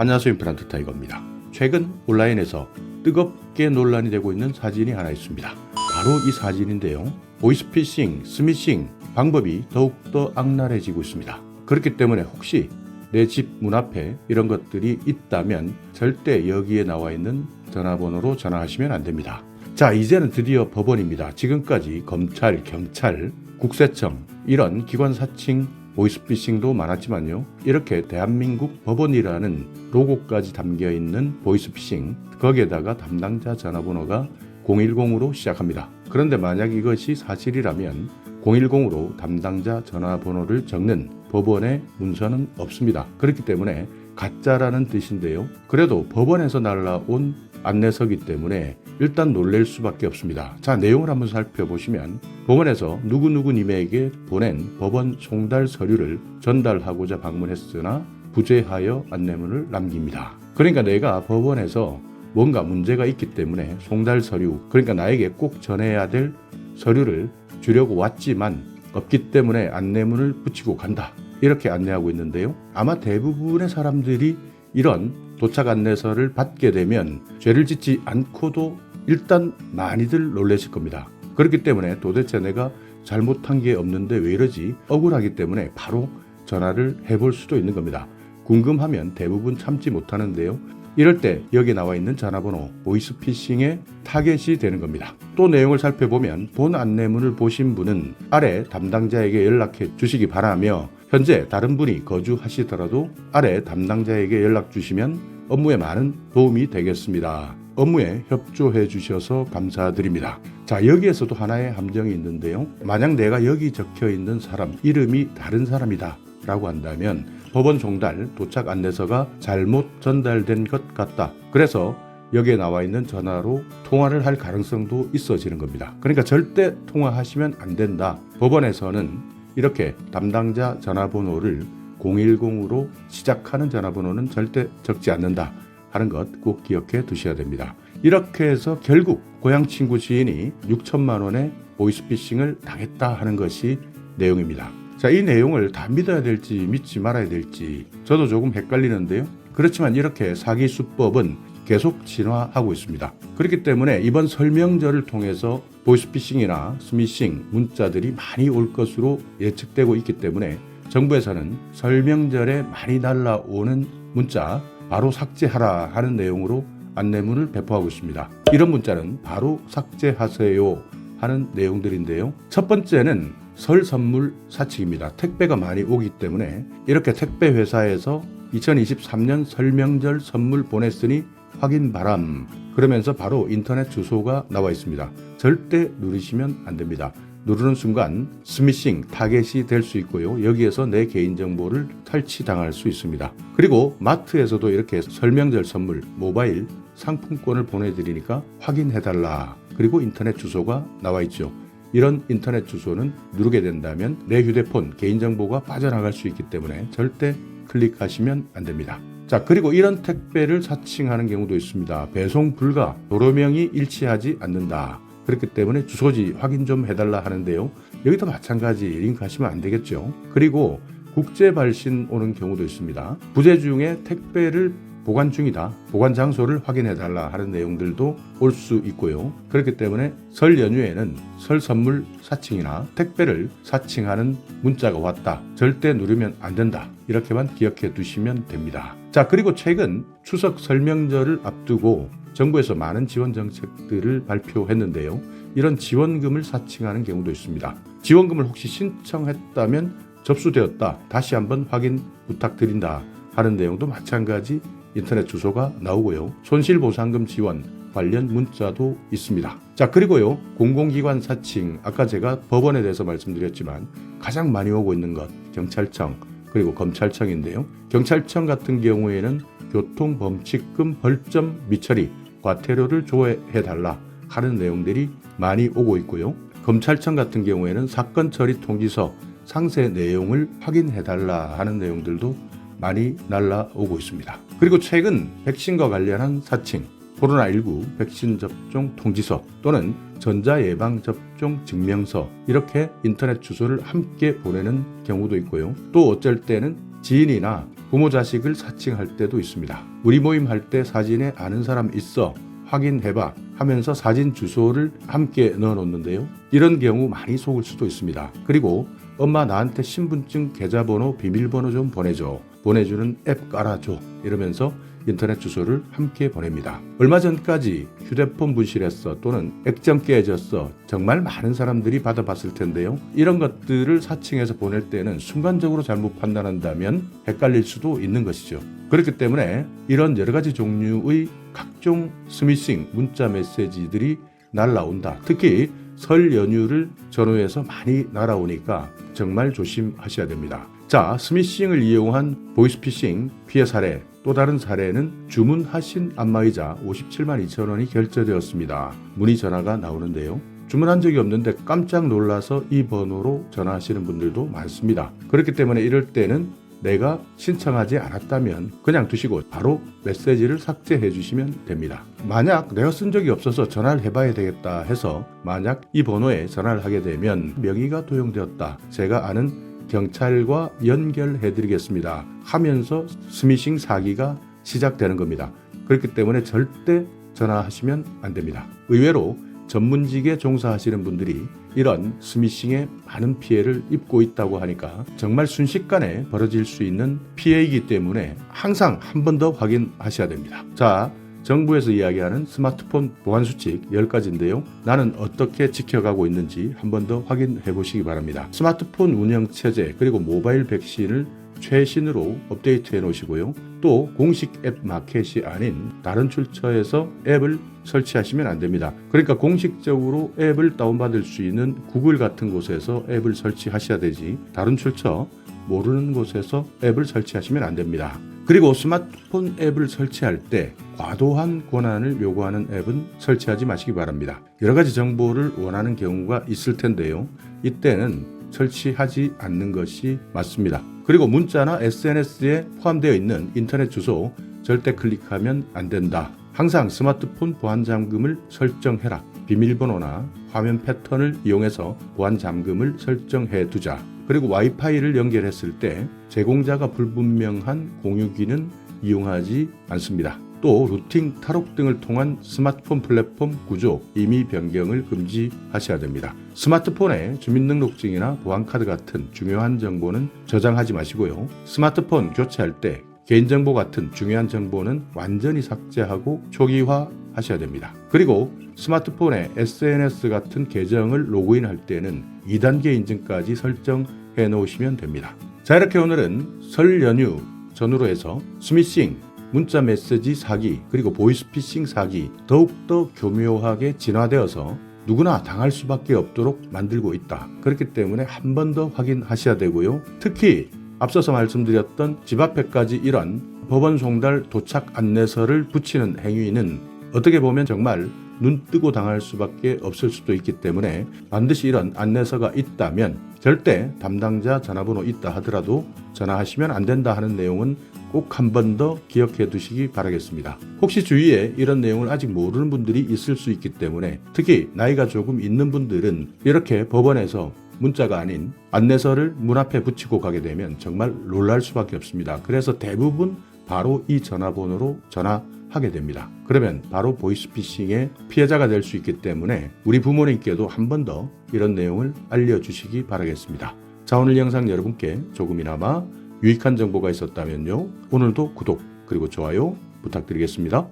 안녕하세요. 임플란트 타이거입니다. 최근 온라인에서 뜨겁게 논란이 되고 있는 사진이 하나 있습니다. 바로 이 사진인데요. 보이스피싱, 스미싱 방법이 더욱더 악랄해지고 있습니다. 그렇기 때문에 혹시 내 집 문 앞에 이런 것들이 있다면 절대 여기에 나와 있는 전화번호로 전화하시면 안 됩니다. 자, 이제는 드디어 법원입니다. 지금까지 검찰, 경찰, 국세청 이런 기관 사칭 보이스피싱도 많았지만요. 이렇게 대한민국 법원이라는 로고까지 담겨있는 보이스피싱, 거기에다가 담당자 전화번호가 010으로 시작합니다. 그런데 만약 이것이 사실이라면 010으로 담당자 전화번호를 적는 법원의 문서는 없습니다. 그렇기 때문에 가짜라는 뜻인데요. 그래도 법원에서 날라온 안내서기 때문에 일단 놀랄 수밖에 없습니다. 자, 내용을 한번 살펴보시면 법원에서 누구누구님에게 보낸 법원 송달 서류를 전달하고자 방문했으나 부재하여 안내문을 남깁니다. 그러니까 내가 법원에서 뭔가 문제가 있기 때문에 송달 서류, 그러니까 나에게 꼭 전해야 될 서류를 주려고 왔지만 없기 때문에 안내문을 붙이고 간다. 이렇게 안내하고 있는데요. 아마 대부분의 사람들이 이런 도착 안내서를 받게 되면 죄를 짓지 않고도 일단 많이들 놀라실 겁니다. 그렇기 때문에 도대체 내가 잘못한 게 없는데 왜 이러지? 억울하기 때문에 바로 전화를 해볼 수도 있는 겁니다. 궁금하면 대부분 참지 못하는데요. 이럴 때 여기 나와 있는 전화번호 보이스피싱의 타겟이 되는 겁니다. 또 내용을 살펴보면 본 안내문을 보신 분은 아래 담당자에게 연락해 주시기 바라며 현재 다른 분이 거주하시더라도 아래 담당자에게 연락 주시면 업무에 많은 도움이 되겠습니다. 업무에 협조해 주셔서 감사드립니다. 자, 여기에서도 하나의 함정이 있는데요. 만약 내가 여기 적혀 있는 사람 이름이 다른 사람이다 라고 한다면 법원 송달 도착 안내서가 잘못 전달된 것 같다. 그래서 여기에 나와 있는 전화로 통화를 할 가능성도 있어지는 겁니다. 그러니까 절대 통화하시면 안 된다. 법원에서는 이렇게 담당자 전화번호를 010으로 시작하는 전화번호는 절대 적지 않는다 하는 것 꼭 기억해 두셔야 됩니다. 이렇게 해서 결국 고향 친구 지인이 6천만 원의 보이스피싱을 당했다 하는 것이 내용입니다. 자, 이 내용을 다 믿어야 될지 믿지 말아야 될지 저도 조금 헷갈리는데요. 그렇지만 이렇게 사기 수법은 계속 진화하고 있습니다. 그렇기 때문에 이번 설명절을 통해서 보이스피싱이나 스미싱 문자들이 많이 올 것으로 예측되고 있기 때문에 정부에서는 설명절에 많이 날라오는 문자 바로 삭제하라 하는 내용으로 안내문을 배포하고 있습니다. 이런 문자는 바로 삭제하세요 하는 내용들인데요. 첫 번째는 설 선물 사칭입니다. 택배가 많이 오기 때문에 이렇게 택배 회사에서 2023년 설명절 선물 보냈으니 확인 바람 그러면서 바로 인터넷 주소가 나와 있습니다. 절대 누르시면 안 됩니다. 누르는 순간 스미싱 타겟이 될 수 있고요. 여기에서 내 개인정보를 탈취당할 수 있습니다. 그리고 마트에서도 이렇게 설명절 선물 모바일 상품권을 보내드리니까 확인해달라. 그리고 인터넷 주소가 나와 있죠. 이런 인터넷 주소는 누르게 된다면 내 휴대폰 개인정보가 빠져나갈 수 있기 때문에 절대 클릭하시면 안 됩니다. 자, 그리고 이런 택배를 사칭하는 경우도 있습니다. 배송 불가, 도로명이 일치하지 않는다. 그렇기 때문에 주소지 확인 좀 해달라 하는데요. 여기도 마찬가지 링크 하시면 안 되겠죠. 그리고 국제 발신 오는 경우도 있습니다. 부재 중에 택배를 보관 중이다. 보관 장소를 확인해 달라 하는 내용들도 올 수 있고요. 그렇기 때문에 설 연휴에는 설 선물 사칭이나 택배를 사칭하는 문자가 왔다. 절대 누르면 안 된다. 이렇게만 기억해 두시면 됩니다. 자, 그리고 최근 추석 설명절을 앞두고 정부에서 많은 지원 정책들을 발표했는데요. 이런 지원금을 사칭하는 경우도 있습니다. 지원금을 혹시 신청했다면 접수되었다. 다시 한번 확인 부탁드린다 하는 내용도 마찬가지 인터넷 주소가 나오고요. 손실보상금 지원 관련 문자도 있습니다. 자, 그리고요. 공공기관 사칭, 아까 제가 법원에 대해서 말씀드렸지만 가장 많이 오고 있는 것 경찰청 그리고 검찰청인데요. 경찰청 같은 경우에는 교통범칙금 벌점 미처리 과태료를 조회해달라 하는 내용들이 많이 오고 있고요. 검찰청 같은 경우에는 사건 처리 통지서 상세 내용을 확인해달라 하는 내용들도 많이 날라오고 있습니다. 그리고 최근 백신과 관련한 사칭, 코로나19 백신 접종 통지서 또는 전자예방접종 증명서 이렇게 인터넷 주소를 함께 보내는 경우도 있고요. 또 어쩔 때는 지인이나 부모 자식을 사칭할 때도 있습니다. 우리 모임 할 때 사진에 아는 사람 있어 확인해봐 하면서 사진 주소를 함께 넣어놓는데요. 이런 경우 많이 속을 수도 있습니다. 그리고 엄마 나한테 신분증 계좌번호 비밀번호 좀 보내줘. 보내주는 앱 깔아줘. 이러면서 인터넷 주소를 함께 보냅니다. 얼마 전까지 휴대폰 분실했어 또는 액정 깨졌어 정말 많은 사람들이 받아봤을 텐데요. 이런 것들을 사칭해서 보낼 때는 순간적으로 잘못 판단한다면 헷갈릴 수도 있는 것이죠. 그렇기 때문에 이런 여러 가지 종류의 각종 스미싱 문자 메시지들이 날라온다. 특히 설 연휴를 전후해서 많이 날아오니까 정말 조심하셔야 됩니다. 자, 스미싱을 이용한 보이스피싱 피해 사례, 또 다른 사례는 주문하신 안마의자 57만 2천 원이 결제되었습니다. 문의 전화가 나오는데요. 주문한 적이 없는데 깜짝 놀라서 이 번호로 전화하시는 분들도 많습니다. 그렇기 때문에 이럴 때는 내가 신청하지 않았다면 그냥 두시고 바로 메시지를 삭제해 주시면 됩니다. 만약 내가 쓴 적이 없어서 전화를 해봐야 되겠다 해서 만약 이 번호에 전화를 하게 되면 명의가 도용되었다. 제가 아는 경찰과 연결해 드리겠습니다 하면서 스미싱 사기가 시작되는 겁니다. 그렇기 때문에 절대 전화하시면 안 됩니다. 의외로 전문직에 종사하시는 분들이 이런 스미싱에 많은 피해를 입고 있다고 하니까 정말 순식간에 벌어질 수 있는 피해이기 때문에 항상 한 번 더 확인하셔야 됩니다. 자, 정부에서 이야기하는 스마트폰 보안 수칙 10가지인데요. 나는 어떻게 지켜가고 있는지 한 번 더 확인해 보시기 바랍니다. 스마트폰 운영 체제 그리고 모바일 백신을 최신으로 업데이트해 놓으시고요. 또 공식 앱 마켓이 아닌 다른 출처에서 앱을 설치하시면 안 됩니다. 그러니까 공식적으로 앱을 다운받을 수 있는 구글 같은 곳에서 앱을 설치하셔야 되지 다른 출처 모르는 곳에서 앱을 설치하시면 안 됩니다. 그리고 스마트폰 앱을 설치할 때 과도한 권한을 요구하는 앱은 설치하지 마시기 바랍니다. 여러 가지 정보를 원하는 경우가 있을 텐데요. 이때는 설치하지 않는 것이 맞습니다. 그리고 문자나 SNS에 포함되어 있는 인터넷 주소 절대 클릭하면 안 된다. 항상 스마트폰 보안 잠금을 설정해라. 비밀번호나 화면 패턴을 이용해서 보안 잠금을 설정해 두자. 그리고 와이파이를 연결했을 때 제공자가 불분명한 공유기는 이용하지 않습니다. 또 루팅 탈옥 등을 통한 스마트폰 플랫폼 구조 임의 변경을 금지하셔야 됩니다. 스마트폰에 주민등록증이나 보안카드 같은 중요한 정보는 저장하지 마시고요. 스마트폰 교체할 때 개인정보 같은 중요한 정보는 완전히 삭제하고 초기화하셔야 됩니다. 그리고 스마트폰에 SNS 같은 계정을 로그인할 때는 2단계 인증까지 설정해 놓으시면 됩니다. 자, 이렇게 오늘은 설 연휴 전후로 해서 스미싱, 문자 메시지 사기, 그리고 보이스피싱 사기 더욱더 교묘하게 진화되어서 누구나 당할 수밖에 없도록 만들고 있다. 그렇기 때문에 한 번 더 확인하셔야 되고요. 특히 앞서서 말씀드렸던 집 앞에까지 이런 법원 송달 도착 안내서를 붙이는 행위는 어떻게 보면 정말 눈 뜨고 당할 수밖에 없을 수도 있기 때문에 반드시 이런 안내서가 있다면 절대 담당자 전화번호 있다 하더라도 전화하시면 안 된다 하는 내용은 꼭 한 번 더 기억해 두시기 바라겠습니다. 혹시 주위에 이런 내용을 아직 모르는 분들이 있을 수 있기 때문에 특히 나이가 조금 있는 분들은 이렇게 법원에서 문자가 아닌 안내서를 문 앞에 붙이고 가게 되면 정말 놀랄 수밖에 없습니다. 그래서 대부분 바로 이 전화번호로 전화하게 됩니다. 그러면 바로 보이스피싱의 피해자가 될 수 있기 때문에 우리 부모님께도 한 번 더 이런 내용을 알려주시기 바라겠습니다. 자, 오늘 영상 여러분께 조금이나마 유익한 정보가 있었다면요. 오늘도 구독 그리고 좋아요 부탁드리겠습니다.